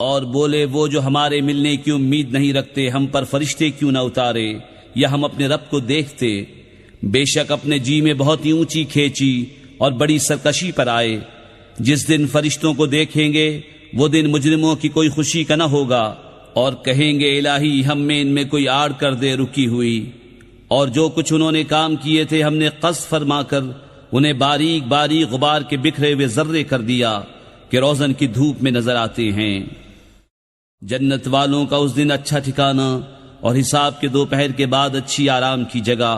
اور بولے وہ جو ہمارے ملنے کی امید نہیں رکھتے ہم پر فرشتے کیوں نہ اتارے یا ہم اپنے رب کو دیکھتے۔ بے شک اپنے جی میں بہت ہی اونچی کھینچی اور بڑی سرکشی پر آئے۔ جس دن فرشتوں کو دیکھیں گے وہ دن مجرموں کی کوئی خوشی کا نہ ہوگا، اور کہیں گے الہی ہم میں ان میں کوئی آڑ کر دے رکی ہوئی۔ اور جو کچھ انہوں نے کام کیے تھے ہم نے قذف فرما کر انہیں باریک باریک غبار کے بکھرے ہوئے ذرے کر دیا کہ روزن کی دھوپ میں نظر آتے ہیں۔ جنت والوں کا اس دن اچھا ٹھکانہ اور حساب کے دوپہر کے بعد اچھی آرام کی جگہ۔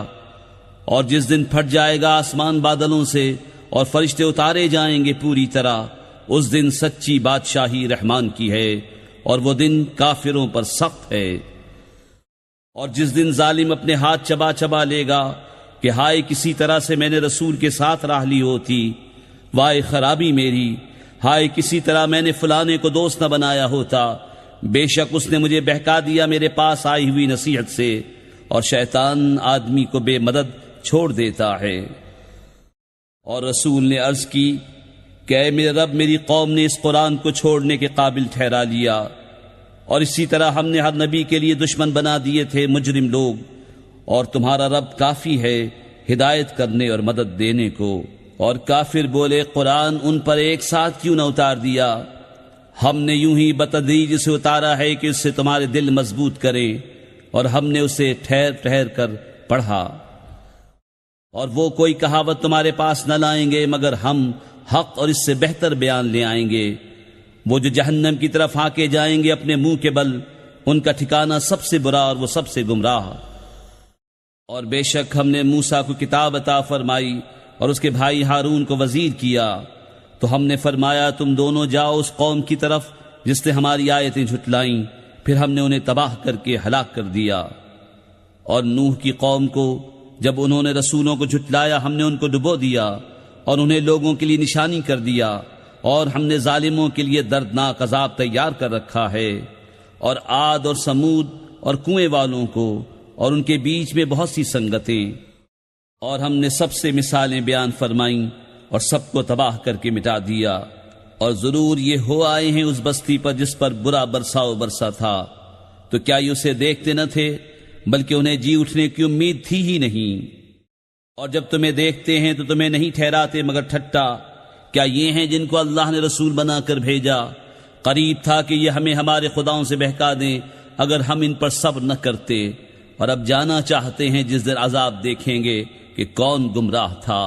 اور جس دن پھٹ جائے گا آسمان بادلوں سے اور فرشتے اتارے جائیں گے پوری طرح، اس دن سچی بادشاہی رحمان کی ہے اور وہ دن کافروں پر سخت ہے۔ اور جس دن ظالم اپنے ہاتھ چبا چبا لے گا کہ ہائے کسی طرح سے میں نے رسول کے ساتھ راہ لی ہوتی، وائے خرابی میری، ہائے کسی طرح میں نے فلانے کو دوست نہ بنایا ہوتا، بے شک اس نے مجھے بہکا دیا میرے پاس آئی ہوئی نصیحت سے، اور شیطان آدمی کو بے مدد چھوڑ دیتا ہے۔ اور رسول نے عرض کی کہ اے میرے رب میری قوم نے اس قرآن کو چھوڑنے کے قابل ٹھہرا لیا، اور اسی طرح ہم نے ہر نبی کے لیے دشمن بنا دیے تھے مجرم لوگ، اور تمہارا رب کافی ہے ہدایت کرنے اور مدد دینے کو۔ اور کافر بولے قرآن ان پر ایک ساتھ کیوں نہ اتار دیا؟ ہم نے یوں ہی بتدریج اسے اتارا ہے کہ اس سے تمہارے دل مضبوط کریں، اور ہم نے اسے ٹھہر ٹھہر کر پڑھا۔ اور وہ کوئی کہاوت تمہارے پاس نہ لائیں گے مگر ہم حق اور اس سے بہتر بیان لے آئیں گے۔ وہ جو جہنم کی طرف ہانکے جائیں گے اپنے منہ کے بل، ان کا ٹھکانہ سب سے برا اور وہ سب سے گمراہ۔ اور بے شک ہم نے موسیٰ کو کتاب عطا فرمائی اور اس کے بھائی ہارون کو وزیر کیا، تو ہم نے فرمایا تم دونوں جاؤ اس قوم کی طرف جس نے ہماری آیتیں جھٹلائیں، پھر ہم نے انہیں تباہ کر کے ہلاک کر دیا۔ اور نوح کی قوم کو جب انہوں نے رسولوں کو جھٹلایا ہم نے ان کو ڈبو دیا اور انہیں لوگوں کے لیے نشانی کر دیا، اور ہم نے ظالموں کے لیے دردناک عذاب تیار کر رکھا ہے۔ اور عاد اور سمود اور کنویں والوں کو اور ان کے بیچ میں بہت سی سنگتیں، اور ہم نے سب سے مثالیں بیان فرمائیں اور سب کو تباہ کر کے مٹا دیا۔ اور ضرور یہ ہو آئے ہیں اس بستی پر جس پر برا برساؤ برسا تھا، تو کیا یہ اسے دیکھتے نہ تھے بلکہ انہیں جی اٹھنے کی امید تھی ہی نہیں۔ اور جب تمہیں دیکھتے ہیں تو تمہیں نہیں ٹھہراتے مگر ٹھٹا، کیا یہ ہیں جن کو اللہ نے رسول بنا کر بھیجا؟ قریب تھا کہ یہ ہمیں ہمارے خداؤں سے بہکا دیں اگر ہم ان پر صبر نہ کرتے، اور اب جانا چاہتے ہیں جس دن عذاب دیکھیں گے کہ کون گمراہ تھا۔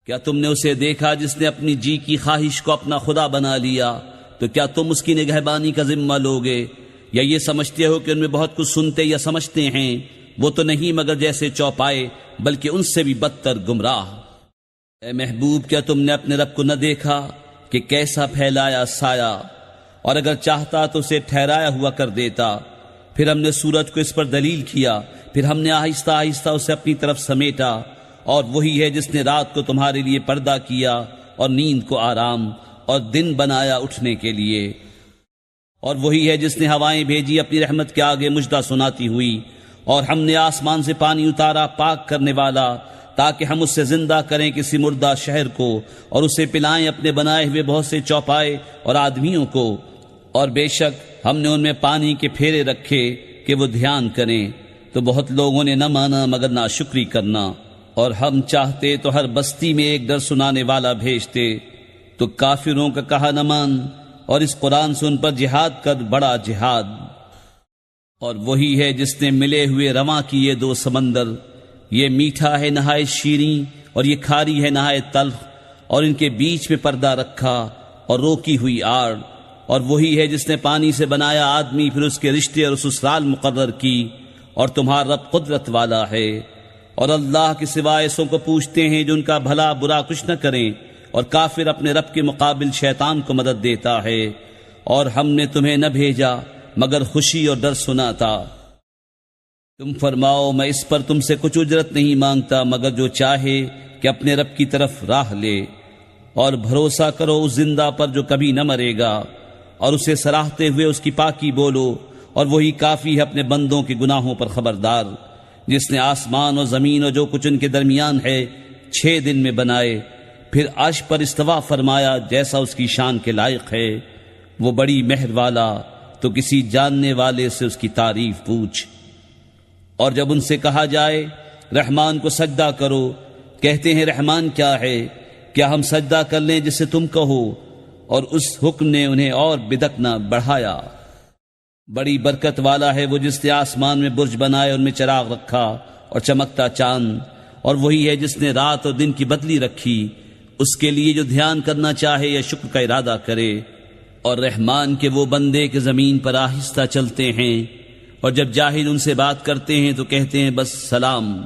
کیا تم نے اسے دیکھا جس نے اپنی جی کی خواہش کو اپنا خدا بنا لیا؟ تو کیا تم اس کی نگہبانی کا ذمہ لوگے؟ یا یہ سمجھتے ہو کہ ان میں بہت کچھ سنتے یا سمجھتے ہیں؟ وہ تو نہیں مگر جیسے چوپائے، بلکہ ان سے بھی بدتر گمراہ۔ اے محبوب کیا تم نے اپنے رب کو نہ دیکھا کہ کیسا پھیلایا سایہ، اور اگر چاہتا تو اسے ٹھہرایا ہوا کر دیتا۔ پھر ہم نے سورج کو اس پر دلیل کیا، پھر ہم نے آہستہ آہستہ اسے اپنی طرف سمیٹا، اور وہی ہے جس نے رات کو تمہارے لیے پردہ کیا اور نیند کو آرام، اور دن بنایا اٹھنے کے لیے۔ اور وہی ہے جس نے ہوائیں بھیجی اپنی رحمت کے آگے مجدہ سناتی ہوئی، اور ہم نے آسمان سے پانی اتارا پاک کرنے والا، تاکہ ہم اس سے زندہ کریں کسی مردہ شہر کو، اور اسے پلائیں اپنے بنائے ہوئے بہت سے چوپائے اور آدمیوں کو۔ اور بے شک ہم نے ان میں پانی کے پھیرے رکھے کہ وہ دھیان کریں، تو بہت لوگوں نے نہ مانا مگر ناشکری کرنا۔ اور ہم چاہتے تو ہر بستی میں ایک ڈر سنانے والا بھیجتے، تو کافروں کا کہا نہ مان، اور اس قرآن سے ان پر جہاد کر بڑا جہاد۔ اور وہی ہے جس نے ملے ہوئے رواں کیے دو سمندر، یہ میٹھا ہے نہایت شیریں اور یہ کھاری ہے نہایت تلخ، اور ان کے بیچ میں پردہ رکھا اور روکی ہوئی آڑ۔ اور وہی ہے جس نے پانی سے بنایا آدمی، پھر اس کے رشتے اور سسرال مقرر کی، اور تمہارا رب قدرت والا ہے۔ اور اللہ کے سوائے ایسوں کو پوچھتے ہیں جو ان کا بھلا برا کچھ نہ کریں، اور کافر اپنے رب کے مقابل شیطان کو مدد دیتا ہے۔ اور ہم نے تمہیں نہ بھیجا مگر خوشی اور ڈر سناتا۔ تم فرماؤ میں اس پر تم سے کچھ اجرت نہیں مانگتا مگر جو چاہے کہ اپنے رب کی طرف راہ لے، اور بھروسہ کرو اس زندہ پر جو کبھی نہ مرے گا، اور اسے سراہتے ہوئے اس کی پاکی بولو، اور وہی کافی ہے اپنے بندوں کے گناہوں پر خبردار، جس نے آسمان اور زمین اور جو کچھ ان کے درمیان ہے 6 دن میں بنائے، پھر عرش پر استوا فرمایا جیسا اس کی شان کے لائق ہے، وہ بڑی مہر والا، تو کسی جاننے والے سے اس کی تعریف پوچھ۔ اور جب ان سے کہا جائے رحمان کو سجدہ کرو، کہتے ہیں رحمان کیا ہے؟ کیا ہم سجدہ کر لیں جسے تم کہو؟ اور اس حکم نے انہیں اور بدک نہ بڑھایا۔ بڑی برکت والا ہے وہ جس نے آسمان میں برج بنائے، ان میں چراغ رکھا اور چمکتا چاند، اور وہی ہے جس نے رات اور دن کی بدلی رکھی، اس کے لیے جو دھیان کرنا چاہے یا شکر کا ارادہ کرے۔ اور رحمان کے وہ بندے کہ زمین پر آہستہ چلتے ہیں، اور جب جاہل ان سے بات کرتے ہیں تو کہتے ہیں بس سلام۔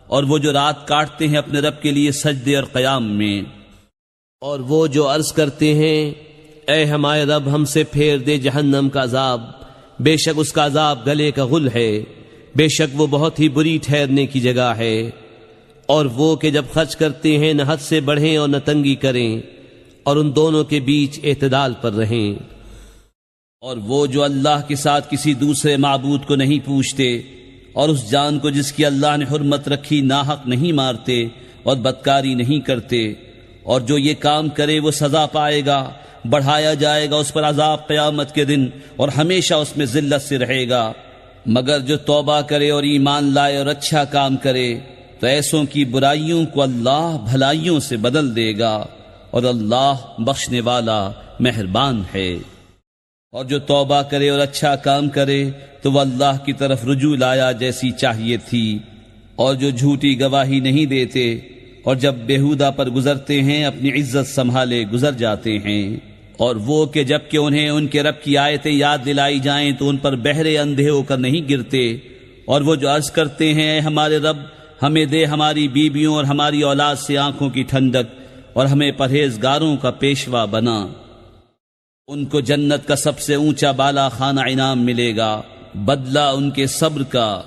اور وہ جو رات کاٹتے ہیں اپنے رب کے لیے سجدے اور قیام میں، اور وہ جو عرض کرتے ہیں اے ہمارے رب ہم سے پھیر دے جہنم کا عذاب، بے شک اس کا عذاب گلے کا غل ہے، بے شک وہ بہت ہی بری ٹھہرنے کی جگہ ہے۔ اور وہ کہ جب خرچ کرتے ہیں نہ حد سے بڑھیں اور نہ تنگی کریں، اور ان دونوں کے بیچ اعتدال پر رہیں۔ اور وہ جو اللہ کے ساتھ کسی دوسرے معبود کو نہیں پوچھتے، اور اس جان کو جس کی اللہ نے حرمت رکھی ناحق نہیں مارتے اور بدکاری نہیں کرتے، اور جو یہ کام کرے وہ سزا پائے گا، بڑھایا جائے گا اس پر عذاب قیامت کے دن، اور ہمیشہ اس میں ذلت سے رہے گا۔ مگر جو توبہ کرے اور ایمان لائے اور اچھا کام کرے تو ایسوں کی برائیوں کو اللہ بھلائیوں سے بدل دے گا، اور اللہ بخشنے والا مہربان ہے۔ اور جو توبہ کرے اور اچھا کام کرے تو وہ اللہ کی طرف رجوع لایا جیسی چاہیے تھی۔ اور جو جھوٹی گواہی نہیں دیتے اور جب بیہودہ پر گزرتے ہیں اپنی عزت سنبھالے گزر جاتے ہیں۔ اور وہ کہ جب کہ انہیں ان کے رب کی آیتیں یاد دلائی جائیں تو ان پر بہرے اندھے ہو کر نہیں گرتے۔ اور وہ جو عرض کرتے ہیں اے ہمارے رب ہمیں دے ہماری بیویوں اور ہماری اولاد سے آنکھوں کی ٹھنڈک، اور ہمیں پرہیزگاروں کا پیشوا بنا۔ ان کو جنت کا سب سے اونچا بالا خانہ انعام ملے گا، بدلہ ان کے صبر کا،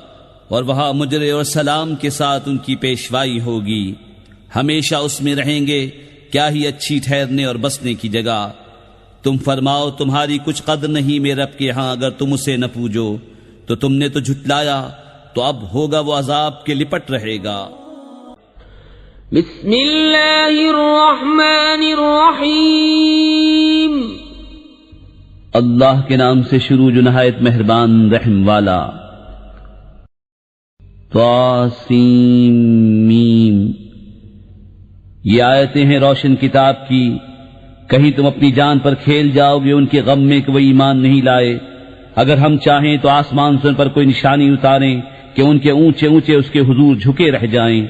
اور وہاں مجرے اور سلام کے ساتھ ان کی پیشوائی ہوگی۔ ہمیشہ اس میں رہیں گے، کیا ہی اچھی ٹھہرنے اور بسنے کی جگہ۔ تم فرماؤ تمہاری کچھ قدر نہیں میرے رب کے ہاں اگر تم اسے نہ پوجو، تو تم نے تو جھٹلایا، تو اب ہوگا وہ عذاب کے لپٹ رہے گا۔ بسم اللہ الرحمن الرحیم، اللہ کے نام سے شروع جو نہایت مہربان رحم والا۔ طاسیم میم، یہ آیتیں ہیں روشن کتاب کی۔ کہیں تم اپنی جان پر کھیل جاؤ گے ان کے غم میں کہ وہ ایمان نہیں لائے۔ اگر ہم چاہیں تو آسمان سے ان پر کوئی نشانی اتاریں کہ ان کے اونچے اونچے اس کے حضور جھکے رہ جائیں،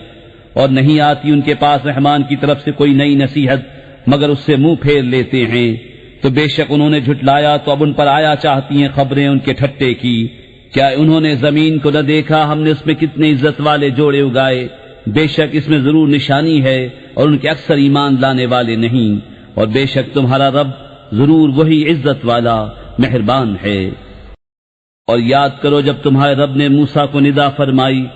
اور نہیں آتی ان کے پاس رحمان کی طرف سے کوئی نئی نصیحت مگر اس سے منہ پھیر لیتے ہیں۔ تو بے شک انہوں نے جھٹلایا تو اب ان پر آیا چاہتی ہیں خبریں ان کے ٹھٹے کی۔ کیا انہوں نے زمین کو نہ دیکھا ہم نے اس میں کتنے عزت والے جوڑے اگائے؟ بے شک اس میں ضرور نشانی ہے، اور ان کے اکثر ایمان لانے والے نہیں۔ اور بے شک تمہارا رب ضرور وہی عزت والا مہربان ہے۔ اور یاد کرو جب تمہارے رب نے موسیٰ کو ندا فرمائی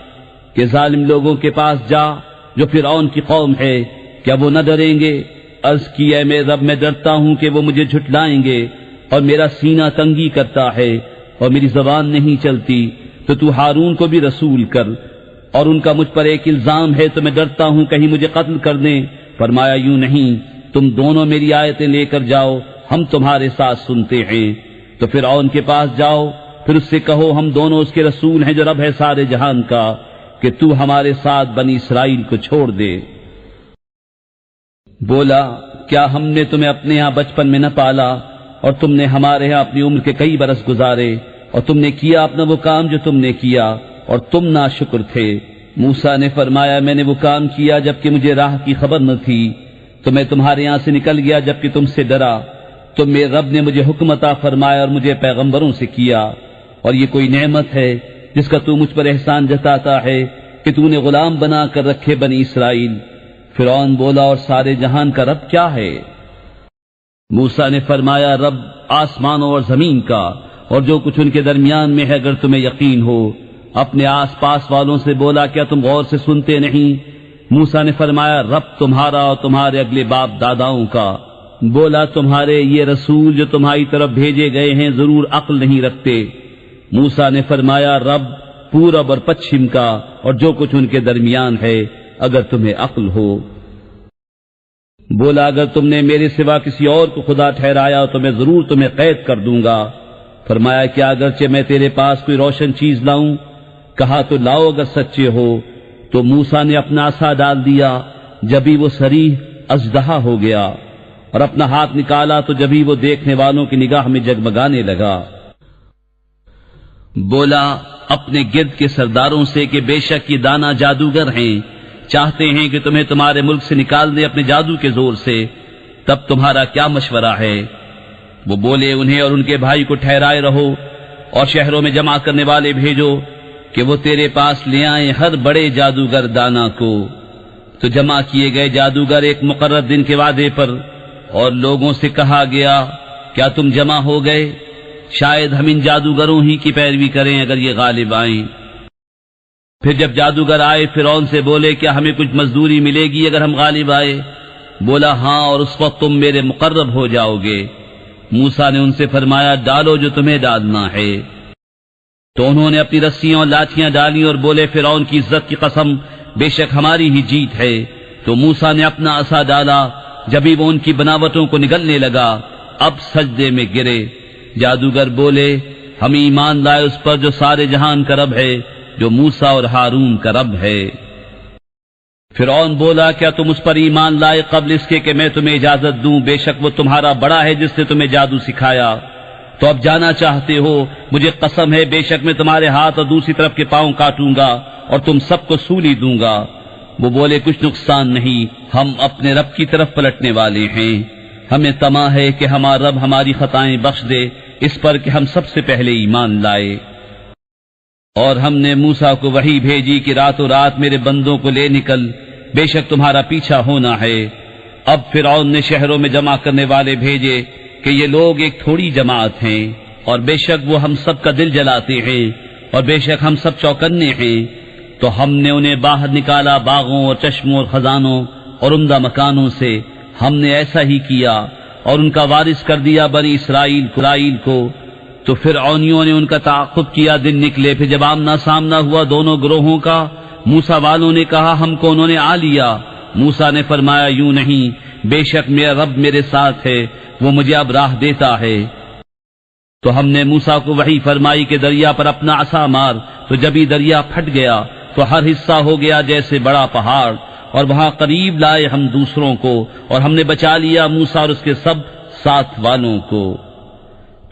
کہ ظالم لوگوں کے پاس جا جو فرعون کی قوم ہے، کیا وہ نہ ڈریں گے؟ عرض کی اے میرے رب میں ڈرتا ہوں کہ وہ مجھے جھٹلائیں گے، اور میرا سینہ تنگی کرتا ہے اور میری زبان نہیں چلتی، تو ہارون کو بھی رسول کر۔ اور ان کا مجھ پر ایک الزام ہے تو میں ڈرتا ہوں کہیں مجھے قتل کر دیں۔ فرمایا یوں نہیں، تم دونوں میری آیتیں لے کر جاؤ، ہم تمہارے ساتھ سنتے ہیں۔ تو فرعون کے پاس جاؤ، پھر اس سے کہو ہم دونوں اس کے رسول ہیں جو رب ہے سارے جہان کا، کہ تو ہمارے ساتھ بنی اسرائیل کو چھوڑ دے۔ بولا کیا ہم نے تمہیں اپنے ہاں بچپن میں نہ پالا، اور تم نے ہمارے ہاں اپنی عمر کے کئی برس گزارے، اور تم نے کیا اپنا وہ کام جو تم نے کیا، اور تم ناشکر تھے۔ موسیٰ نے فرمایا میں نے وہ کام کیا جبکہ مجھے راہ کی خبر نہ تھی، تو میں تمہارے یہاں سے نکل گیا جبکہ تم سے ڈرا۔ تو میرے رب نے مجھے حکم عطا فرمایا اور مجھے پیغمبروں سے کیا، اور یہ کوئی نعمت ہے جس کا تو مجھ پر احسان جتاتا ہے کہ تو نے غلام بنا کر رکھے بنی اسرائیل۔ فرعون بولا اور سارے جہان کا رب کیا ہے؟ موسیٰ نے فرمایا رب آسمانوں اور زمین کا اور جو کچھ ان کے درمیان میں ہے اگر تمہیں یقین ہو۔ اپنے آس پاس والوں سے بولا کیا تم غور سے سنتے نہیں؟ موسیٰ نے فرمایا رب تمہارا اور تمہارے اگلے باپ داداؤں کا۔ بولا تمہارے یہ رسول جو تمہاری طرف بھیجے گئے ہیں ضرور عقل نہیں رکھتے۔ موسیٰ نے فرمایا رب پورب اور پچھم کا اور جو کچھ ان کے درمیان ہے اگر تمہیں عقل ہو۔ بولا اگر تم نے میرے سوا کسی اور کو خدا ٹھہرایا تو میں ضرور تمہیں قید کر دوں گا۔ فرمایا کیا اگرچہ میں تیرے پاس کوئی روشن چیز لاؤں؟ کہا تو لاؤ اگر سچے ہو۔ تو موسیٰ نے اپنا عصا ڈال دیا، جبھی وہ صریح اژدہا ہو گیا، اور اپنا ہاتھ نکالا تو جبھی وہ دیکھنے والوں کی نگاہ میں جگمگانے لگا۔ بولا اپنے گرد کے سرداروں سے کہ بے شک یہ دانا جادوگر ہیں، چاہتے ہیں کہ تمہیں تمہارے ملک سے نکال دے اپنے جادو کے زور سے، تب تمہارا کیا مشورہ ہے؟ وہ بولے انہیں اور ان کے بھائی کو ٹھہرائے رہو، اور شہروں میں جمع کرنے والے بھیجو کہ وہ تیرے پاس لے آئیں ہر بڑے جادوگر دانا کو۔ تو جمع کیے گئے جادوگر ایک مقرر دن کے وعدے پر، اور لوگوں سے کہا گیا کیا تم جمع ہو گئے؟ شاید ہم ان جادوگروں ہی کی پیروی کریں اگر یہ غالب آئیں۔ پھر جب جادوگر آئے فرعون سے بولے کیا ہمیں کچھ مزدوری ملے گی اگر ہم غالب آئے؟ بولا ہاں، اور اس وقت تم میرے مقرب ہو جاؤ گے۔ موسیٰ نے ان سے فرمایا ڈالو جو تمہیں ڈالنا ہے۔ تو انہوں نے اپنی رسیاں اور لاٹھیاں ڈالی اور بولے فرعون کی عزت کی قسم بے شک ہماری ہی جیت ہے۔ تو موسیٰ نے اپنا عصا ڈالا، جبھی وہ ان کی بناوٹوں کو نگلنے لگا، اب سجدے میں گرے۔ جادوگر بولے ہم ایمان لائے اس پر جو سارے جہان کا رب ہے، جو موسیٰ اور ہارون کا رب ہے۔ فرعون بولا کیا تم اس پر ایمان لائے قبل اس کے کہ میں تمہیں اجازت دوں؟ بے شک وہ تمہارا بڑا ہے جس نے تمہیں جادو سکھایا۔ تو اب جانا چاہتے ہو؟ مجھے قسم ہے بے شک میں تمہارے ہاتھ اور دوسری طرف کے پاؤں کاٹوں گا اور تم سب کو سولی دوں گا۔ وہ بولے کچھ نقصان نہیں، ہم اپنے رب کی طرف پلٹنے والے ہیں۔ ہمیں طمع ہے کہ ہمارا رب ہماری خطائیں بخش دے، اس پر کہ ہم سب سے پہلے ایمان لائے۔ اور ہم نے موسیٰ کو وحی بھیجی کہ راتوں رات میرے بندوں کو لے نکل، بے شک تمہارا پیچھا ہونا ہے۔ اب فرعون نے شہروں میں جمع کرنے والے بھیجے کہ یہ لوگ ایک تھوڑی جماعت ہیں، اور بے شک وہ ہم سب کا دل جلاتے ہیں، اور بے شک ہم سب چوکنے ہیں۔ تو ہم نے انہیں باہر نکالا باغوں اور چشموں اور خزانوں اور عمدہ مکانوں سے، ہم نے ایسا ہی کیا، اور ان کا وارث کر دیا بنی اسرائیل کو۔ تو فرعونیوں نے ان کا تعاقب کیا، دن نکلے، پھر جب آمنا سامنا ہوا دونوں گروہوں کا، موسیٰ والوں نے کہا ہم کو انہوں نے آ لیا۔ موسیٰ نے فرمایا یوں نہیں، بے شک میرا رب میرے ساتھ ہے، وہ مجھے اب راہ دیتا ہے۔ تو ہم نے موسیٰ کو وحی فرمائی کہ دریا پر اپنا عصا مار، تو جب ہی دریا پھٹ گیا تو ہر حصہ ہو گیا جیسے بڑا پہاڑ، اور وہاں قریب لائے ہم دوسروں کو، اور ہم نے بچا لیا موسیٰ اور اس کے سب ساتھ والوں کو۔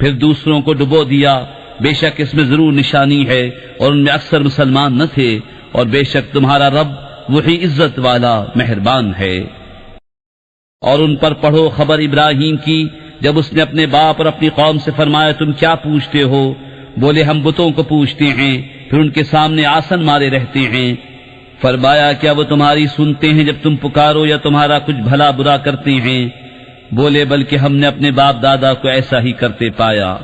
پھر دوسروں کو ڈبو دیا، بے شک اس میں ضرور نشانی ہے، اور ان میں اکثر مسلمان نہ تھے، اور بے شک تمہارا رب وہی عزت والا مہربان ہے۔ اور ان پر پڑھو خبر ابراہیم کی، جب اس نے اپنے باپ اور اپنی قوم سے فرمایا تم کیا پوچھتے ہو؟ بولے ہم بتوں کو پوچھتے ہیں، پھر ان کے سامنے آسن مارے رہتے ہیں۔ فرمایا کیا وہ تمہاری سنتے ہیں جب تم پکارو، یا تمہارا کچھ بھلا برا کرتے ہیں؟ بولے بلکہ ہم نے اپنے باپ دادا کو ایسا ہی کرتے پایا۔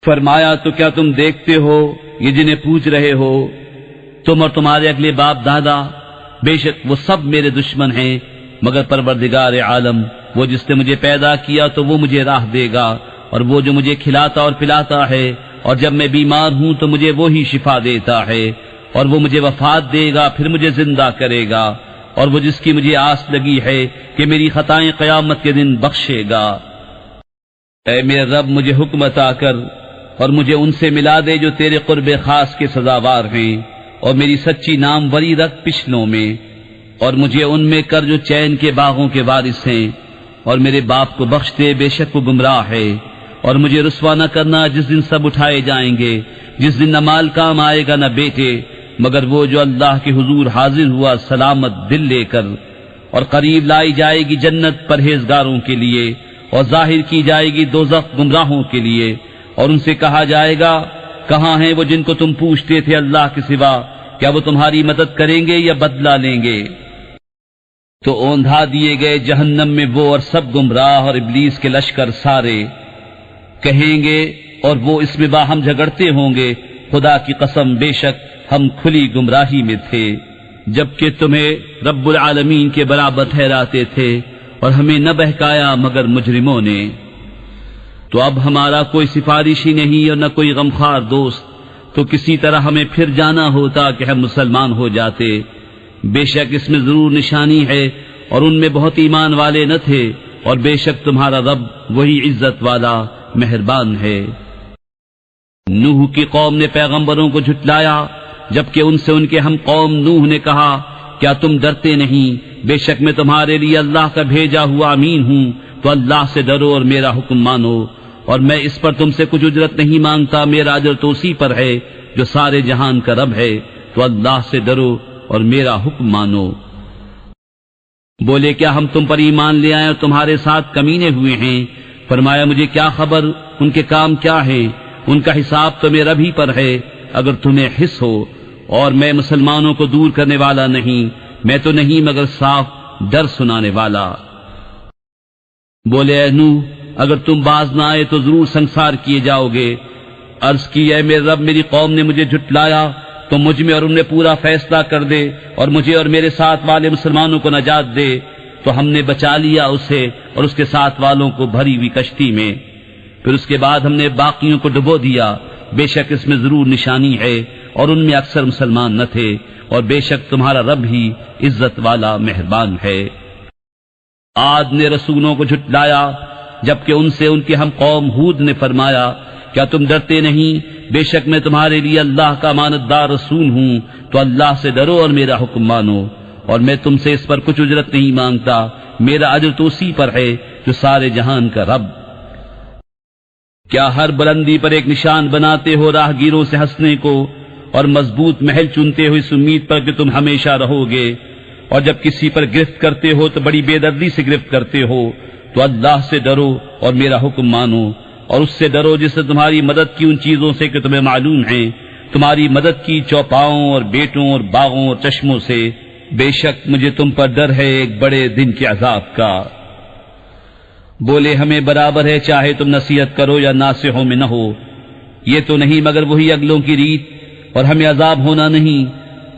فرمایا تو کیا تم دیکھتے ہو یہ جنہیں پوچھ رہے ہو، تم اور تمہارے اگلے باپ دادا، بے شک وہ سب میرے دشمن ہیں، مگر پروردگار عالم وہ جس نے مجھے پیدا کیا تو وہ مجھے راہ دے گا، اور وہ جو مجھے کھلاتا اور پلاتا ہے، اور جب میں بیمار ہوں تو مجھے وہی شفا دیتا ہے، اور وہ مجھے وفات دے گا پھر مجھے زندہ کرے گا، اور وہ جس کی مجھے آس لگی ہے کہ میری خطائیں قیامت کے دن بخشے گا۔ اے میرے رب مجھے حکم عطا کر اور مجھے ان سے ملا دے جو تیرے قرب خاص کے سزاوار ہیں، اور میری سچی ناموری رکھ پچھلوں میں، اور مجھے ان میں کر جو چین کے باغوں کے وارث ہیں، اور میرے باپ کو بخش دے بے شک وہ گمراہ ہے، اور مجھے رسوا نہ کرنا جس دن سب اٹھائے جائیں گے، جس دن نہ مال کام آئے گا نہ بیٹے، مگر وہ جو اللہ کے حضور حاضر ہوا سلامت دل لے کر، اور قریب لائی جائے گی جنت پرہیزگاروں کے لیے، اور ظاہر کی جائے گی دوزخ گمراہوں کے لیے، اور ان سے کہا جائے گا کہاں ہیں وہ جن کو تم پوچھتے تھے اللہ کے سوا؟ کیا وہ تمہاری مدد کریں گے یا بدلہ لیں گے؟ تو اوندھا دیے گئے جہنم میں وہ اور سب گمراہ اور ابلیس کے لشکر سارے، کہیں گے اور وہ اس میں باہم جھگڑتے ہوں گے خدا کی قسم بے شک ہم کھلی گمراہی میں تھے، جبکہ تمہیں رب العالمین کے برابر ٹھہراتے تھے، اور ہمیں نہ بہکایا مگر مجرموں نے۔ تو اب ہمارا کوئی سفارشی نہیں اور نہ کوئی غمخوار دوست، تو کسی طرح ہمیں پھر جانا ہوتا کہ ہم مسلمان ہو جاتے۔ بے شک اس میں ضرور نشانی ہے اور ان میں بہت ایمان والے نہ تھے، اور بے شک تمہارا رب وہی عزت والا مہربان ہے۔ نوح کی قوم نے پیغمبروں کو جھٹلایا، جبکہ ان سے ان کے ہم قوم نوح نے کہا، کیا تم ڈرتے نہیں؟ بے شک میں تمہارے لیے اللہ کا بھیجا ہوا امین ہوں، تو اللہ سے ڈرو اور میرا حکم مانو، اور میں اس پر تم سے کچھ اجرت نہیں مانگتا، میرا اجر تو اسی پر ہے جو سارے جہان کا رب ہے، تو اللہ سے ڈرو اور میرا حکم مانو۔ بولے کیا ہم تم پر ایمان لے آئے اور تمہارے ساتھ کمینے ہوئے ہیں؟ فرمایا مجھے کیا خبر ان کے کام کیا ہے، ان کا حساب تو میرا بھی پر ہے، اگر تمہیں حس ہو، اور میں مسلمانوں کو دور کرنے والا نہیں، میں تو نہیں مگر صاف ڈر سنانے والا۔ بولے اے نوح، اگر تم باز نہ آئے تو ضرور سنسار کیے جاؤ گے۔ عرض کی اے میرے رب، میری قوم نے مجھے جھٹلایا، تو مجھ میں اور ان میں پورا فیصلہ کر دے، اور مجھے اور میرے ساتھ والے مسلمانوں کو نجات دے۔ تو ہم نے بچا لیا اسے اور اس کے ساتھ والوں کو بھری ہوئی کشتی میں، پھر اس کے بعد ہم نے باقیوں کو ڈبو دیا، بے شک اس میں ضرور نشانی ہے، اور ان میں اکثر مسلمان نہ تھے، اور بے شک تمہارا رب ہی عزت والا مہربان ہے۔ عاد نے رسولوں کو جھٹلایا، جبکہ ان سے ان کے ہم قوم ہود نے فرمایا، کیا تم ڈرتے نہیں؟ بے شک میں تمہارے لیے اللہ کا امانت دار رسول ہوں، تو اللہ سے ڈرو اور میرا حکم مانو، اور میں تم سے اس پر کچھ اجرت نہیں مانگتا، میرا اجر تو اسی پر ہے جو سارے جہان کا رب۔ کیا ہر بلندی پر ایک نشان بناتے ہو راہگیروں سے ہنسنے کو، اور مضبوط محل چنتے ہو اس امید پر کہ تم ہمیشہ رہو گے، اور جب کسی پر گرفت کرتے ہو تو بڑی بے دردی سے گرفت کرتے ہو، تو اللہ سے ڈرو اور میرا حکم مانو، اور اس سے ڈرو جس نے تمہاری مدد کی ان چیزوں سے کہ تمہیں معلوم ہیں، تمہاری مدد کی چوپاؤں اور بیٹوں اور باغوں اور چشموں سے، بے شک مجھے تم پر ڈر ہے ایک بڑے دن کے عذاب کا۔ بولے ہمیں برابر ہے چاہے تم نصیحت کرو یا ناصحوں میں نہ ہو، یہ تو نہیں مگر وہی اگلوں کی ریت، اور ہمیں عذاب ہونا نہیں۔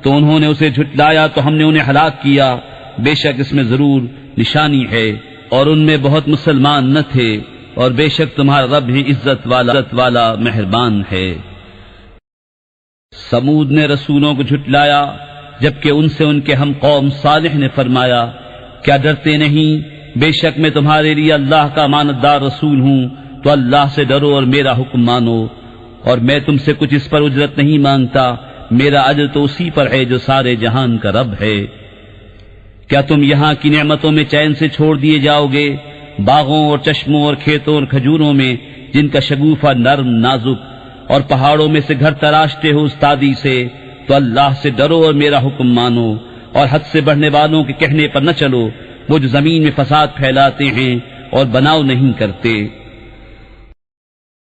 تو انہوں نے اسے جھٹلایا تو ہم نے انہیں ہلاک کیا، بے شک اس میں ضرور نشانی ہے، اور ان میں بہت مسلمان نہ تھے، اور بے شک تمہارا رب ہی عزت والا مہربان ہے۔ سمود نے رسولوں کو جھٹلایا، جبکہ ان سے ان کے ہم قوم صالح نے فرمایا، کیا ڈرتے نہیں؟ بے شک میں تمہارے لیے اللہ کا امانت دار رسول ہوں، تو اللہ سے ڈرو اور میرا حکم مانو، اور میں تم سے کچھ اس پر اجرت نہیں مانگتا، میرا اجر تو اسی پر ہے جو سارے جہان کا رب ہے۔ کیا تم یہاں کی نعمتوں میں چین سے چھوڑ دیے جاؤ گے، باغوں اور چشموں اور کھیتوں اور کھجوروں میں جن کا شگوفہ نرم نازک، اور پہاڑوں میں سے گھر تراشتے ہو استادی سے، تو اللہ سے ڈرو اور میرا حکم مانو، اور حد سے بڑھنے والوں کے کہنے پر نہ چلو، وہ جو زمین میں فساد پھیلاتے ہیں اور بناؤ نہیں کرتے۔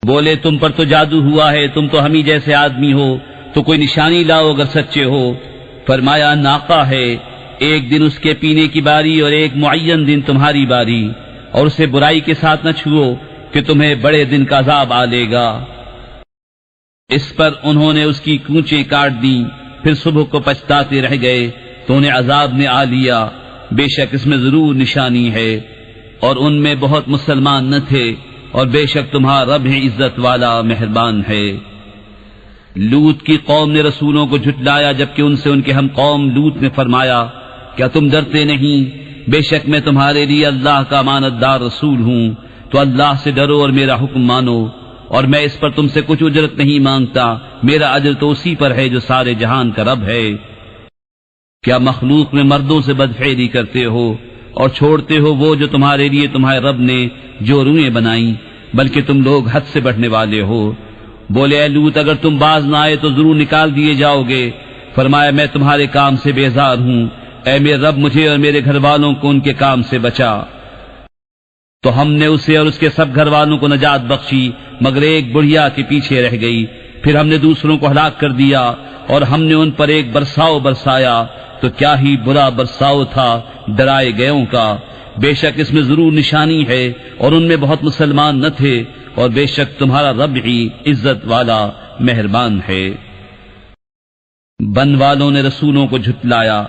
بولے تم پر تو جادو ہوا ہے، تم تو ہم ہی جیسے آدمی ہو، تو کوئی نشانی لاؤ اگر سچے ہو۔ فرمایا ناقہ ہے، ایک دن اس کے پینے کی باری اور ایک معین دن تمہاری باری، اور اسے برائی کے ساتھ نہ چھوؤ کہ تمہیں بڑے دن کا عذاب آ لے گا۔ اس پر انہوں نے اس کی کونچیں کاٹ دیں، پھر صبح کو پچھتاتے رہ گئے تو انہیں عذاب نے آ لیا، بے شک اس میں ضرور نشانی ہے، اور ان میں بہت مسلمان نہ تھے، اور بے شک تمہارا رب ہی عزت والا مہربان ہے۔ لوط کی قوم نے رسولوں کو جھٹلایا، جبکہ ان سے ان کے ہم قوم لوط نے فرمایا، کیا تم ڈرتے نہیں؟ بے شک میں تمہارے لیے اللہ کا امانت دار رسول ہوں، تو اللہ سے ڈرو اور میرا حکم مانو، اور میں اس پر تم سے کچھ اجرت نہیں مانگتا، میرا اجر تو اسی پر ہے جو سارے جہان کا رب ہے۔ کیا مخلوق میں مردوں سے بدفعلی کرتے ہو اور چھوڑتے ہو وہ جو تمہارے لیے تمہارے رب نے جو روئیں بنائیں، بلکہ تم لوگ حد سے بڑھنے والے ہو۔ بولے اے لوط، اگر تم باز نہ آئے تو ضرور نکال دیے جاؤ گے۔ فرمایا میں تمہارے کام سے بیزار ہوں، اے میرے رب مجھے اور میرے گھر والوں کو ان کے کام سے بچا۔ تو ہم نے اسے اور اس کے سب گھر والوں کو نجات بخشی، مگر ایک بڑھیا کے پیچھے رہ گئی۔ پھر ہم نے دوسروں کو ہلاک کر دیا، اور ہم نے ان پر ایک برساؤ برسایا، تو کیا ہی برا برساؤ تھا ڈرائے گئوں کا۔ بے شک اس میں ضرور نشانی ہے، اور ان میں بہت مسلمان نہ تھے، اور بے شک تمہارا رب ہی عزت والا مہربان ہے۔ بن والوں نے رسولوں کو جھٹلایا،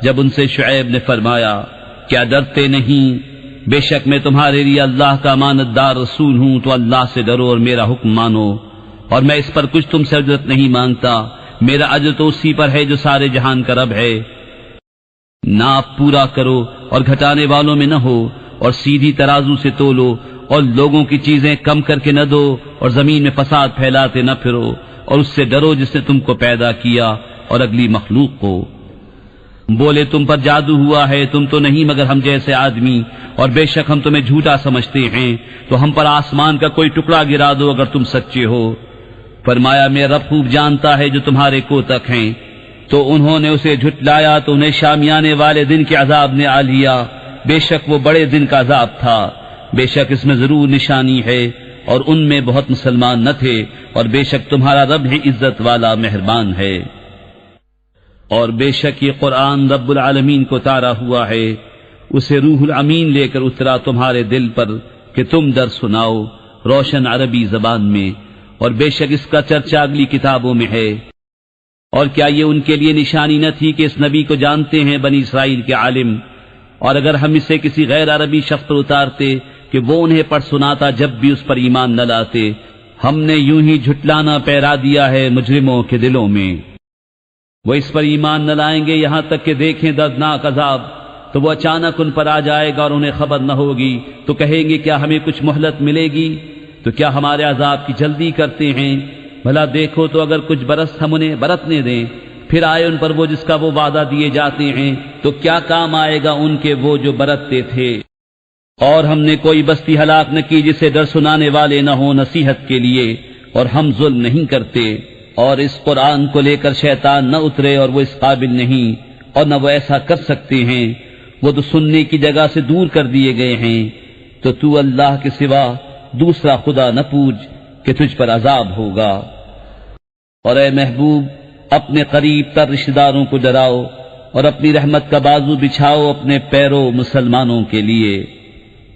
جب ان سے شعیب نے فرمایا، کیا ڈرتے نہیں؟ بے شک میں تمہارے لیے اللہ کا امانت دار رسول ہوں، تو اللہ سے ڈرو اور میرا حکم مانو، اور میں اس پر کچھ تم سے اجرت نہیں مانگتا، میرا اجر تو اسی پر ہے جو سارے جہان کا رب ہے۔ ناپ پورا کرو اور گھٹانے والوں میں نہ ہو، اور سیدھی ترازو سے تولو، اور لوگوں کی چیزیں کم کر کے نہ دو، اور زمین میں فساد پھیلاتے نہ پھرو، اور اس سے ڈرو جس نے تم کو پیدا کیا اور اگلی مخلوق کو۔ بولے تم پر جادو ہوا ہے، تم تو نہیں مگر ہم جیسے آدمی، اور بے شک ہم تمہیں جھوٹا سمجھتے ہیں، تو ہم پر آسمان کا کوئی ٹکڑا گرا دو اگر تم سچے ہو۔ فرمایا میرا رب خوب جانتا ہے جو تمہارے کوتک ہیں۔ تو انہوں نے اسے جھٹلایا تو انہیں شامیانے والے دن کے عذاب نے آ لیا، بے شک وہ بڑے دن کا عذاب تھا۔ بے شک اس میں ضرور نشانی ہے، اور ان میں بہت مسلمان نہ تھے، اور بے شک تمہارا رب ہی عزت والا مہربان ہے۔ اور بے شک یہ قرآن رب العالمین کو اتارا ہوا ہے، اسے روح الامین لے کر اترا تمہارے دل پر کہ تم در سناؤ روشن عربی زبان میں، اور بے شک اس کا چرچہ اگلی کتابوں میں ہے۔ اور کیا یہ ان کے لیے نشانی نہ تھی کہ اس نبی کو جانتے ہیں بنی اسرائیل کے عالم، اور اگر ہم اسے کسی غیر عربی شخص پر اتارتے کہ وہ انہیں پڑھ سناتا جب بھی اس پر ایمان نہ لاتے، ہم نے یوں ہی جھٹلانا پیرا دیا ہے مجرموں کے دلوں میں۔ وہ اس پر ایمان نہ لائیں گے یہاں تک کہ دیکھیں دردناک عذاب، تو وہ اچانک ان پر آ جائے گا اور انہیں خبر نہ ہوگی، تو کہیں گے کیا ہمیں کچھ مہلت ملے گی؟ تو کیا ہمارے عذاب کی جلدی کرتے ہیں؟ بھلا دیکھو تو اگر کچھ برس ہم انہیں برتنے دیں، پھر آئے ان پر وہ جس کا وہ وعدہ دیے جاتے ہیں، تو کیا کام آئے گا ان کے وہ جو برتتے تھے؟ اور ہم نے کوئی بستی ہلاک نہ کی جسے ڈر سنانے والے نہ ہوں نصیحت کے لیے، اور ہم ظلم نہیں کرتے۔ اور اس قرآن کو لے کر شیطان نہ اترے، اور وہ اس قابل نہیں، اور نہ وہ ایسا کر سکتے ہیں، وہ تو سننے کی جگہ سے دور کر دیے گئے ہیں۔ تو اللہ کے سوا دوسرا خدا نہ پوج کہ تجھ پر عذاب ہوگا۔ اور اے محبوب اپنے قریب تر رشتہ داروں کو ڈراؤ، اور اپنی رحمت کا بازو بچھاؤ اپنے پیروں مسلمانوں کے لیے۔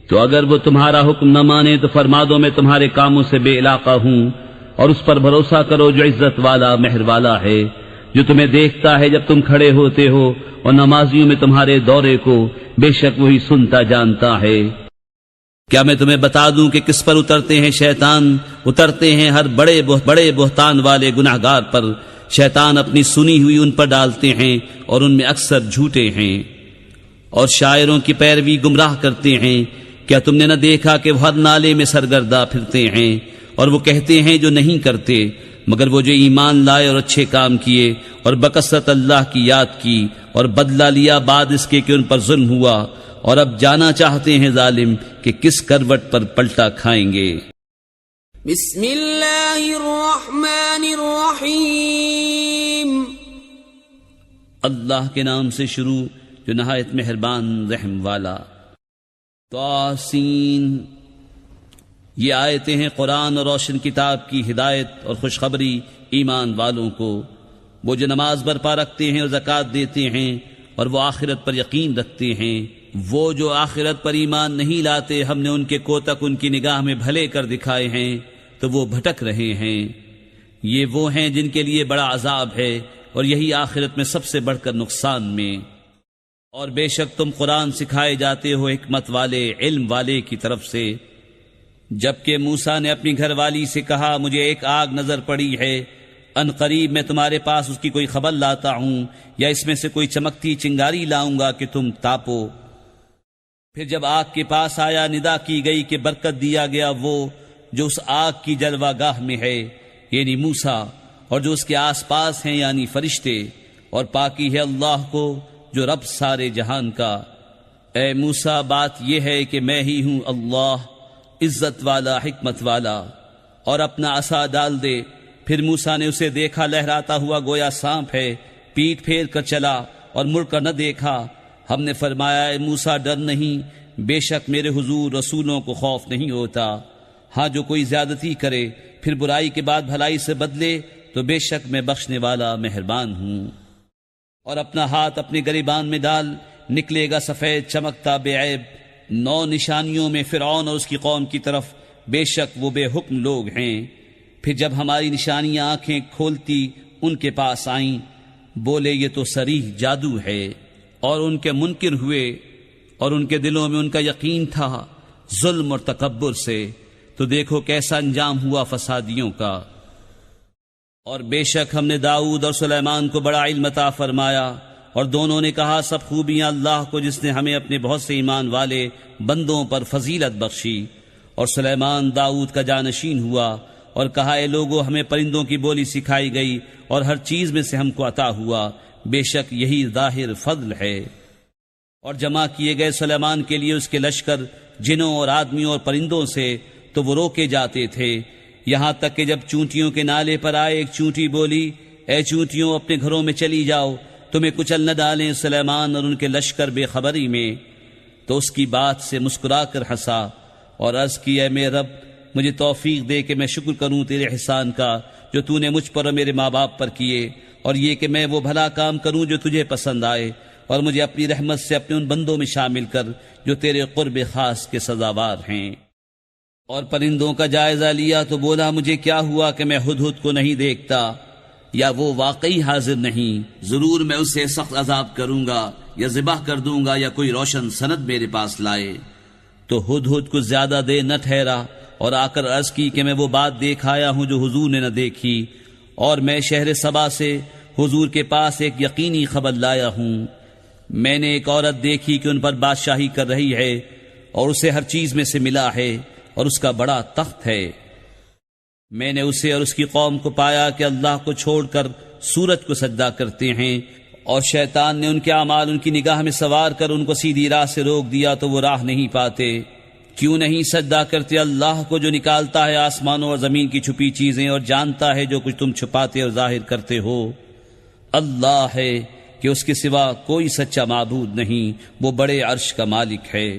تو اگر وہ تمہارا حکم نہ مانے تو فرما دو میں تمہارے کاموں سے بے علاقہ ہوں، اور اس پر بھروسہ کرو جو عزت والا مہر والا ہے، جو تمہیں دیکھتا ہے جب تم کھڑے ہوتے ہو اور نمازیوں میں تمہارے دورے کو، بے شک وہی سنتا جانتا ہے۔ کیا میں تمہیں بتا دوں کہ کس پر اترتے ہیں شیطان؟ اترتے ہیں ہر بڑے بہتان والے گناہگار پر۔ شیطان اپنی سنی ہوئی ان پر ڈالتے ہیں، اور ان میں اکثر جھوٹے ہیں۔ اور شاعروں کی پیروی گمراہ کرتے ہیں۔ کیا تم نے نہ دیکھا کہ وہ ہر نالے میں سرگردہ پھرتے ہیں؟ اور وہ کہتے ہیں جو نہیں کرتے، مگر وہ جو ایمان لائے اور اچھے کام کیے، اور بکثرت اللہ کی یاد کی، اور بدلہ لیا بعد اس کے کہ ان پر ظلم ہوا، اور اب جانا چاہتے ہیں ظالم کہ کس کروٹ پر پلٹا کھائیں گے۔ بسم اللہ الرحمن الرحیم۔ اللہ کے نام سے شروع جو نہایت مہربان رحم والا۔ طاسین۔ یہ آیتیں ہیں قرآن اور روشن کتاب کی ہدایت اور خوشخبری ایمان والوں کو، وہ جو نماز برپا رکھتے ہیں اور زکوٰۃ دیتے ہیں، اور وہ آخرت پر یقین رکھتے ہیں۔ وہ جو آخرت پر ایمان نہیں لاتے، ہم نے ان کے کوتک ان کی نگاہ میں بھلے کر دکھائے ہیں، تو وہ بھٹک رہے ہیں۔ یہ وہ ہیں جن کے لیے بڑا عذاب ہے، اور یہی آخرت میں سب سے بڑھ کر نقصان میں۔ اور بے شک تم قرآن سکھائے جاتے ہو حکمت والے علم والے کی طرف سے۔ جبکہ موسیٰ نے اپنی گھر والی سے کہا مجھے ایک آگ نظر پڑی ہے، ان قریب میں تمہارے پاس اس کی کوئی خبر لاتا ہوں، یا اس میں سے کوئی چمکتی چنگاری لاؤں گا کہ تم تاپو۔ پھر جب آگ کے پاس آیا ندا کی گئی کہ برکت دیا گیا وہ جو اس آگ کی جلوہ گاہ میں ہے، یعنی موسیٰ، اور جو اس کے آس پاس ہیں یعنی فرشتے، اور پاکی ہے اللہ کو جو رب سارے جہان کا۔ اے موسیٰ بات یہ ہے کہ میں ہی ہوں اللہ، عزت والا حکمت والا، اور اپنا عصا ڈال دے۔ پھر موسیٰ نے اسے دیکھا لہراتا ہوا گویا سانپ ہے، پیٹ پھیر کر چلا اور مڑ کر نہ دیکھا۔ ہم نے فرمایا اے موسیٰ ڈر نہیں، بے شک میرے حضور رسولوں کو خوف نہیں ہوتا۔ ہاں جو کوئی زیادتی کرے پھر برائی کے بعد بھلائی سے بدلے تو بے شک میں بخشنے والا مہربان ہوں۔ اور اپنا ہاتھ اپنے گریبان میں ڈال، نکلے گا سفید چمکتا بے عیب 9 نشانیوں میں فرعون اور اس کی قوم کی طرف، بے شک وہ بے حکم لوگ ہیں۔ پھر جب ہماری نشانیاں آنکھیں کھولتی ان کے پاس آئیں، بولے یہ تو صریح جادو ہے، اور ان کے منکر ہوئے، اور ان کے دلوں میں ان کا یقین تھا ظلم اور تکبر سے، تو دیکھو کیسا انجام ہوا فسادیوں کا۔ اور بے شک ہم نے داؤد اور سلیمان کو بڑا علم عطا فرمایا، اور دونوں نے کہا سب خوبیاں اللہ کو جس نے ہمیں اپنے بہت سے ایمان والے بندوں پر فضیلت بخشی۔ اور سلیمان داؤد کا جانشین ہوا اور کہا اے لوگو ہمیں پرندوں کی بولی سکھائی گئی اور ہر چیز میں سے ہم کو عطا ہوا، بے شک یہی ظاہر فضل ہے۔ اور جمع کیے گئے سلیمان کے لیے اس کے لشکر جنوں اور آدمیوں اور پرندوں سے تو وہ روکے جاتے تھے، یہاں تک کہ جب چونٹیوں کے نالے پر آئے ایک چونٹی بولی اے چونٹیوں اپنے گھروں میں چلی جاؤ، تمہیں کچل نہ ڈالیں سلیمان اور ان کے لشکر بے خبری میں۔ تو اس کی بات سے مسکرا کر ہنسا اور عرض کی اے میرے رب مجھے توفیق دے کہ میں شکر کروں تیرے احسان کا جو تو نے مجھ پر اور میرے ماں باپ پر کیے، اور یہ کہ میں وہ بھلا کام کروں جو تجھے پسند آئے، اور مجھے اپنی رحمت سے اپنے ان بندوں میں شامل کر جو تیرے قرب خاص کے سزاوار ہیں۔ اور پرندوں کا جائزہ لیا تو بولا مجھے کیا ہوا کہ میں ہدہد کو نہیں دیکھتا، یا وہ واقعی حاضر نہیں، ضرور میں اسے سخت عذاب کروں گا یا ذبح کر دوں گا یا کوئی روشن سند میرے پاس لائے۔ تو ہدہد کو زیادہ دیر نہ ٹھہرا اور آ کر عرض کی کہ میں وہ بات دیکھ آیا ہوں جو حضور نے نہ دیکھی، اور میں شہر سبا سے حضور کے پاس ایک یقینی خبر لایا ہوں۔ میں نے ایک عورت دیکھی کہ ان پر بادشاہی کر رہی ہے اور اسے ہر چیز میں سے ملا ہے اور اس کا بڑا تخت ہے۔ میں نے اسے اور اس کی قوم کو پایا کہ اللہ کو چھوڑ کر سورج کو سجدہ کرتے ہیں، اور شیطان نے ان کے اعمال ان کی نگاہ میں سوار کر ان کو سیدھی راہ سے روک دیا تو وہ راہ نہیں پاتے۔ کیوں نہیں سجدہ کرتے اللہ کو جو نکالتا ہے آسمانوں اور زمین کی چھپی چیزیں اور جانتا ہے جو کچھ تم چھپاتے اور ظاہر کرتے ہو؟ اللہ ہے کہ اس کے سوا کوئی سچا معبود نہیں، وہ بڑے عرش کا مالک ہے۔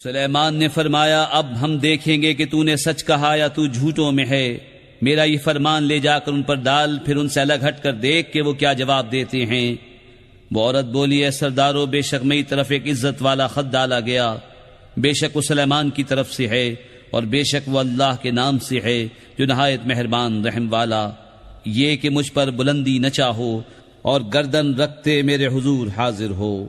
سلیمان نے فرمایا اب ہم دیکھیں گے کہ تو نے سچ کہا یا تو جھوٹوں میں ہے، میرا یہ فرمان لے جا کر ان پر ڈال، پھر ان سے الگ ہٹ کر دیکھ کہ وہ کیا جواب دیتے ہیں۔ وہ عورت بولی اے سردارو بے شک میری طرف ایک عزت والا خط ڈالا گیا، بے شک وہ سلیمان کی طرف سے ہے اور بے شک وہ اللہ کے نام سے ہے جو نہایت مہربان رحم والا، یہ کہ مجھ پر بلندی نہ چاہو اور گردن رکھتے میرے حضور حاضر ہو۔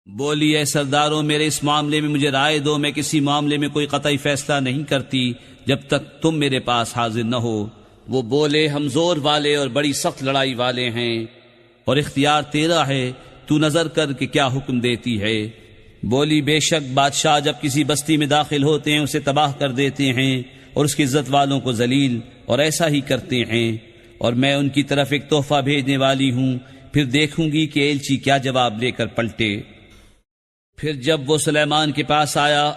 بولی اے سرداروں میرے اس معاملے میں مجھے رائے دو، میں کسی معاملے میں کوئی قطعی فیصلہ نہیں کرتی جب تک تم میرے پاس حاضر نہ ہو۔ وہ بولے ہم زور والے اور بڑی سخت لڑائی والے ہیں اور اختیار تیرا ہے، تو نظر کر کہ کیا حکم دیتی ہے۔ بولی بے شک بادشاہ جب کسی بستی میں داخل ہوتے ہیں اسے تباہ کر دیتے ہیں اور اس کی عزت والوں کو ذلیل، اور ایسا ہی کرتے ہیں، اور میں ان کی طرف ایک تحفہ بھیجنے والی ہوں، پھر دیکھوں گی کہ ایلچی کیا جواب لے کر پلٹے۔ پھر جب وہ سلیمان کے پاس آیا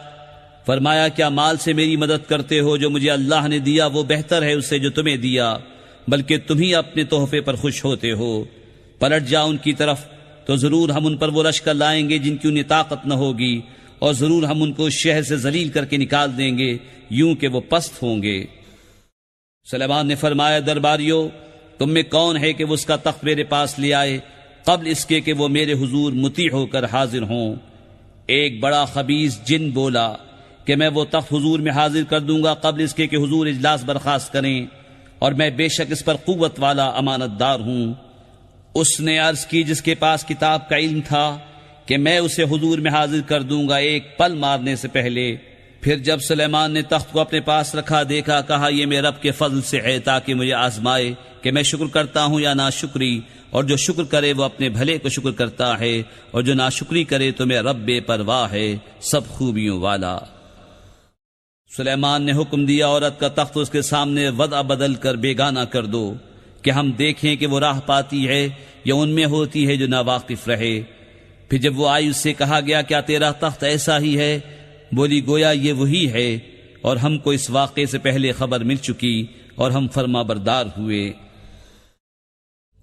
فرمایا کیا مال سے میری مدد کرتے ہو؟ جو مجھے اللہ نے دیا وہ بہتر ہے اس سے جو تمہیں دیا، بلکہ تم ہی اپنے تحفے پر خوش ہوتے ہو۔ پلٹ جا ان کی طرف تو ضرور ہم ان پر وہ لشکر لائیں گے جن کی انہیں طاقت نہ ہوگی، اور ضرور ہم ان کو اس شہر سے ذلیل کر کے نکال دیں گے یوں کہ وہ پست ہوں گے۔ سلیمان نے فرمایا درباریوں تم میں کون ہے کہ وہ اس کا تخت میرے پاس لے آئے قبل اس کے کہ وہ میرے حضور مطیع ہو کر حاضر ہوں؟ ایک بڑا خبیث جن بولا کہ میں وہ تخت حضور میں حاضر کر دوں گا قبل اس کے کہ حضور اجلاس برخاست کریں، اور میں بے شک اس پر قوت والا امانت دار ہوں۔ اس نے عرض کی جس کے پاس کتاب کا علم تھا کہ میں اسے حضور میں حاضر کر دوں گا ایک پل مارنے سے پہلے۔ پھر جب سلیمان نے تخت کو اپنے پاس رکھا دیکھا، کہا یہ میرے رب کے فضل سے ہے تاکہ مجھے آزمائے کہ میں شکر کرتا ہوں یا ناشکری، اور جو شکر کرے وہ اپنے بھلے کو شکر کرتا ہے، اور جو ناشکری کرے تو میرا رب بے پرواہ ہے سب خوبیوں والا۔ سلیمان نے حکم دیا عورت کا تخت اس کے سامنے وضع بدل کر بیگانہ کر دو کہ ہم دیکھیں کہ وہ راہ پاتی ہے یا ان میں ہوتی ہے جو ناواقف رہے۔ پھر جب وہ آئی اس سے کہا گیا کیا تیرا تخت ایسا ہی ہے؟ بولی گویا یہ وہی ہے، اور ہم کو اس واقعے سے پہلے خبر مل چکی اور ہم فرما بردار ہوئے۔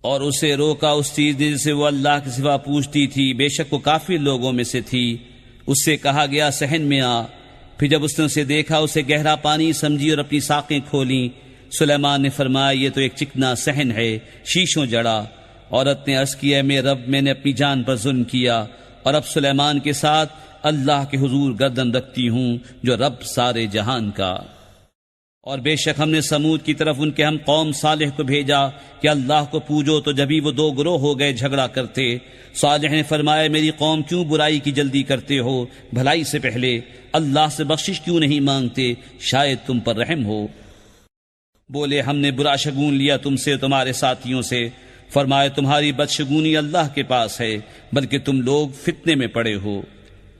اور اسے روکا اس چیز نے جسے وہ اللہ کے سوا پوچھتی تھی، بے شک وہ کافر لوگوں میں سے تھی۔ اس سے کہا گیا صحن میں آ۔ پھر جب اس نے اسے دیکھا اسے گہرا پانی سمجھی اور اپنی ساقیں کھولیں۔ سلیمان نے فرمایا یہ تو ایک چکنا صحن ہے شیشوں جڑا۔ عورت نے عرض کیا میرے رب میں نے اپنی جان پر ظلم کیا، اور اب سلیمان کے ساتھ اللہ کے حضور گردن رکھتی ہوں جو رب سارے جہان کا۔ اور بے شک ہم نے سمود کی طرف ان کے ہم قوم صالح کو بھیجا کہ اللہ کو پوجو، تو جبھی وہ دو گروہ ہو گئے جھگڑا کرتے۔ صالح نے فرمایا میری قوم کیوں برائی کی جلدی کرتے ہو؟ بھلائی سے پہلے اللہ سے بخشش کیوں نہیں مانگتے؟ شاید تم پر رحم ہو۔ بولے ہم نے برا شگون لیا تم سے تمہارے ساتھیوں سے، فرمائے تمہاری بدشگونی اللہ کے پاس ہے، بلکہ تم لوگ فتنے میں پڑے ہو۔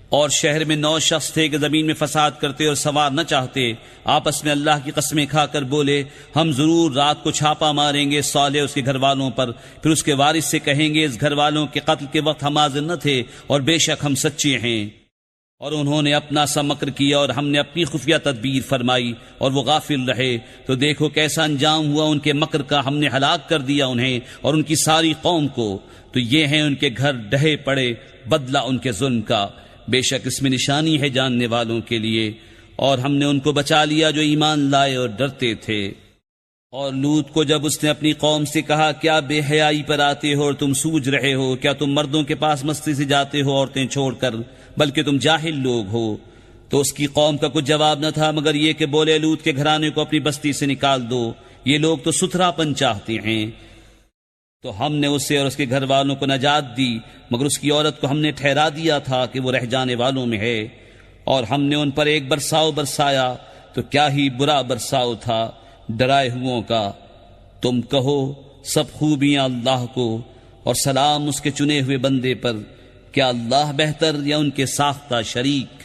اور شہر میں 9 شخص تھے کہ زمین میں فساد کرتے اور سوار نہ چاہتے، آپس میں اللہ کی قسمیں کھا کر بولے ہم ضرور رات کو چھاپا ماریں گے صالح اس کے گھر والوں پر، پھر اس کے وارث سے کہیں گے اس گھر والوں کے قتل کے وقت ہم حاضر نہ تھے اور بے شک ہم سچے ہیں۔ اور انہوں نے اپنا سا مکر کیا اور ہم نے اپنی خفیہ تدبیر فرمائی اور وہ غافل رہے، تو دیکھو کیسا انجام ہوا ان کے مکر کا، ہم نے ہلاک کر دیا انہیں اور ان کی ساری قوم کو۔ تو یہ ہیں ان کے گھر ڈھہے پڑے، بدلہ ان کے ظلم کا، بے شک اس میں نشانی ہے جاننے والوں کے لیے۔ اور ہم نے ان کو بچا لیا جو ایمان لائے اور ڈرتے تھے۔ اور لوط کو جب اس نے اپنی قوم سے کہا کیا بے حیائی پر آتے ہو اور تم سوج رہے ہو، کیا تم مردوں کے پاس مستی سے جاتے ہو عورتیں چھوڑ کر، بلکہ تم جاہل لوگ ہو، تو اس کی قوم کا کچھ جواب نہ تھا مگر یہ کہ بولے لوط کے گھرانے کو اپنی بستی سے نکال دو، یہ لوگ تو ستھراپن چاہتے ہیں۔ تو ہم نے اسے اور اس کے گھر والوں کو نجات دی، مگر اس کی عورت کو ہم نے ٹھہرا دیا تھا کہ وہ رہ جانے والوں میں ہے۔ اور ہم نے ان پر ایک برساؤ برسایا تو کیا ہی برا برساؤ تھا ڈرائے ہوئوں کا۔ تم کہو سب خوبیاں اللہ کو اور سلام اس کے چنے ہوئے بندے پر، کیا اللہ بہتر یا ان کے ساختہ شریک؟